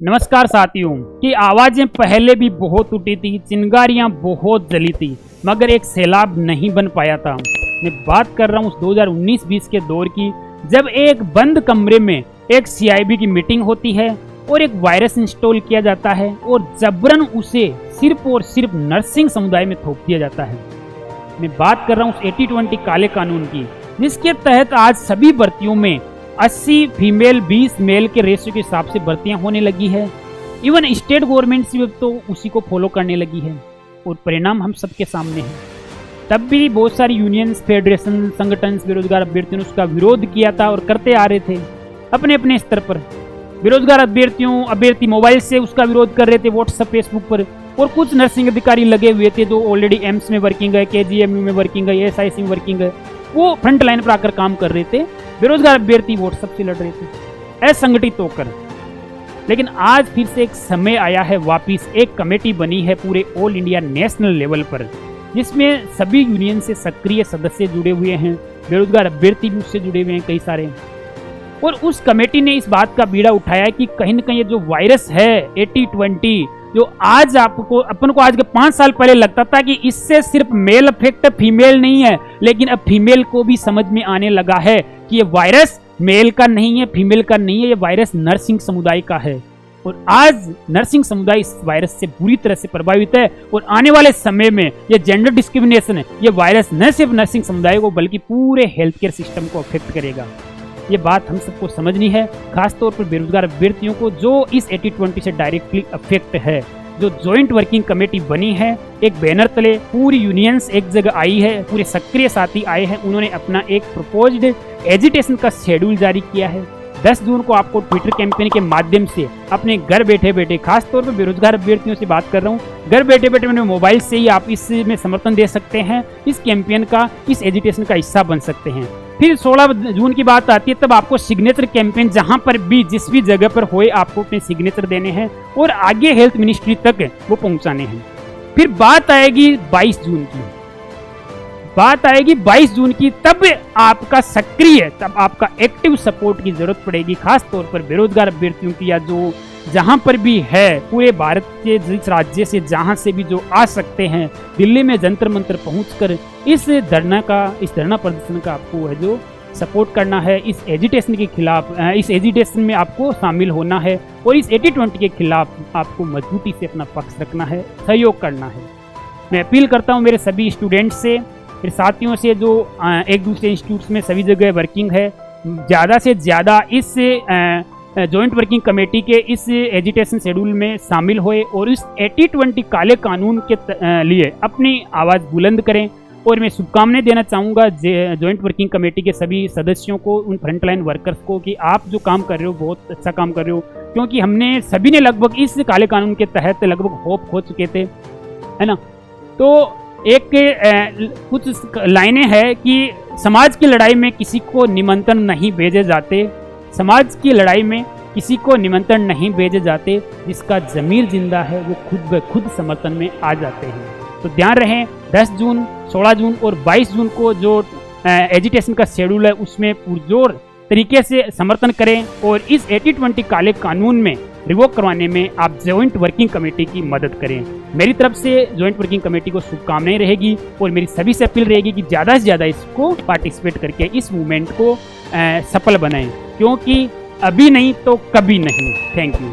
नमस्कार साथियों, की आवाजें पहले भी बहुत उठी थी, चिंगारियां बहुत जली थी, मगर एक सैलाब नहीं बन पाया था। मैं बात कर रहा हूँ उस 2019-20 के दौर की, जब एक बंद कमरे में एक CIB की मीटिंग होती है और एक वायरस इंस्टॉल किया जाता है और जबरन उसे सिर्फ और सिर्फ नर्सिंग समुदाय में थोप दिया जाता है। मैं बात कर रहा हूँ उस 80-20 काले कानून की, जिसके तहत आज सभी भर्तियों में 80 फीमेल 20 मेल के रेशियो के हिसाब से भर्तियां होने लगी है। इवन स्टेट गवर्नमेंट भी तो उसी को फॉलो करने लगी है और परिणाम हम सबके सामने है। तब भी बहुत सारी यूनियंस, फेडरेशन, संगठन बेरोजगार अभ्यर्थियों ने उसका विरोध किया था और करते आ रहे थे अपने अपने स्तर पर। बेरोजगार अभ्यर्थी मोबाइल से उसका विरोध कर रहे थे व्हाट्सएप, फेसबुक पर, और कुछ नर्सिंग अधिकारी लगे हुए थे जो ऑलरेडी एम्स में वर्किंग है, KGMU में वर्किंग है, SIC में वर्किंग है, वो फ्रंट लाइन पर आकर काम कर रहे थे। बेरोजगार अभ्यर्थी व्हाट्सएप से लड़ रहे थे असंगठित होकर। लेकिन आज फिर से एक समय आया है, वापिस एक कमेटी बनी है पूरे ऑल इंडिया नेशनल लेवल पर, जिसमें सभी यूनियन से सक्रिय सदस्य जुड़े हुए हैं, बेरोजगार अभ्यर्थी भी उससे जुड़े हुए हैं कई सारे। और उस कमेटी ने इस बात का बीड़ा उठाया कि कहीं न कहीं ये जो वायरस है 80-20, जो आज अपन को आज के 5 साल पहले लगता था कि इससे सिर्फ मेल अफेक्ट फीमेल नहीं है, लेकिन अब फीमेल को भी समझ में आने लगा है कि ये वायरस मेल का नहीं है, फीमेल का नहीं है, ये वायरस नर्सिंग समुदाय का है। और आज नर्सिंग समुदाय इस वायरस से बुरी तरह से प्रभावित है और आने वाले समय में ये जेंडर डिस्क्रिमिनेशन है, ये वायरस न सिर्फ नर्सिंग समुदाय को बल्कि पूरे हेल्थ केयर सिस्टम को अफेक्ट करेगा। ये बात हम सबको समझनी है, खासतौर पर बेरोजगार अभ्यर्थियों को जो इस 80-20 से डायरेक्टली अफेक्ट है। जो जॉइंट वर्किंग कमेटी बनी है, एक बैनर तले पूरी यूनियंस एक जगह आई है, पूरे सक्रिय साथी आए हैं, उन्होंने अपना एक प्रपोज्ड एजिटेशन का शेड्यूल जारी किया है। 10 जून को आपको ट्विटर कैंपेन के माध्यम से अपने घर बैठे बैठे, खासतौर पर बेरोजगार अभ्यर्थियों से बात कर रहा हूँ, घर बैठे बैठे मैंने मोबाइल से ही आप इसमें समर्थन दे सकते हैं, इस कैंपेन का, इस एजिटेशन का हिस्सा बन सकते हैं। फिर 16 जून की बात आती है, तब आपको सिग्नेचर कैंपेन जहां पर भी जिस भी जगह पर होए आपको अपने सिग्नेचर देने हैं और आगे हेल्थ मिनिस्ट्री तक वो पहुंचाने हैं। फिर बात आएगी 22 जून की, तब आपका सक्रिय, तब आपका एक्टिव सपोर्ट की जरूरत पड़ेगी, खासतौर पर बेरोजगार अभ्यर्थियों की, या जो जहां पर भी है पूरे भारत के जिस राज्य से जहां से भी जो आ सकते हैं, दिल्ली में जंतर मंतर पहुंचकर इस धरना प्रदर्शन का आपको है जो सपोर्ट करना है, इस एजिटेशन के खिलाफ, इस एजिटेशन में आपको शामिल होना है और इस 80-20 के खिलाफ आपको मजबूती से अपना पक्ष रखना है, सहयोग करना है। मैं अपील करता हूँ मेरे सभी स्टूडेंट्स से, मेरे साथियों से जो एक दूसरे इंस्टीट्यूट्स में सभी जगह वर्किंग है, ज़्यादा से ज़्यादा इस जॉइंट वर्किंग कमेटी के इस एजिटेशन शेड्यूल में शामिल होए और इस 80-20 काले कानून के लिए अपनी आवाज़ बुलंद करें। और मैं शुभकामनाएं देना चाहूँगा जॉइंट वर्किंग कमेटी के सभी सदस्यों को, उन फ्रंटलाइन वर्कर्स को, कि आप जो काम कर रहे हो बहुत अच्छा काम कर रहे हो, क्योंकि हमने सभी ने लगभग इस काले कानून के तहत लगभग होप खो चुके थे, है ना। तो एक कुछ लाइनें हैं कि समाज की लड़ाई में किसी को निमंत्रण नहीं भेजे जाते, समाज की लड़ाई में किसी को निमंत्रण नहीं भेजे जाते, जिसका जमीर जिंदा है वो खुद ब खुद समर्थन में आ जाते हैं। तो ध्यान रहे, 10 जून, 16 जून और 22 जून को जो एजिटेशन का शेड्यूल है उसमें पुरजोर तरीके से समर्थन करें और इस 80-20 काले कानून में रिवोक करवाने में आप जॉइंट वर्किंग कमेटी की मदद करें। मेरी तरफ से जॉइंट वर्किंग कमेटी को शुभकामनाएं रहेगी और मेरी सभी से अपील रहेगी कि ज़्यादा से ज़्यादा इसको पार्टिसिपेट करके इस मूवमेंट को सफल बनाएं, क्योंकि अभी नहीं तो कभी नहीं। Thank you.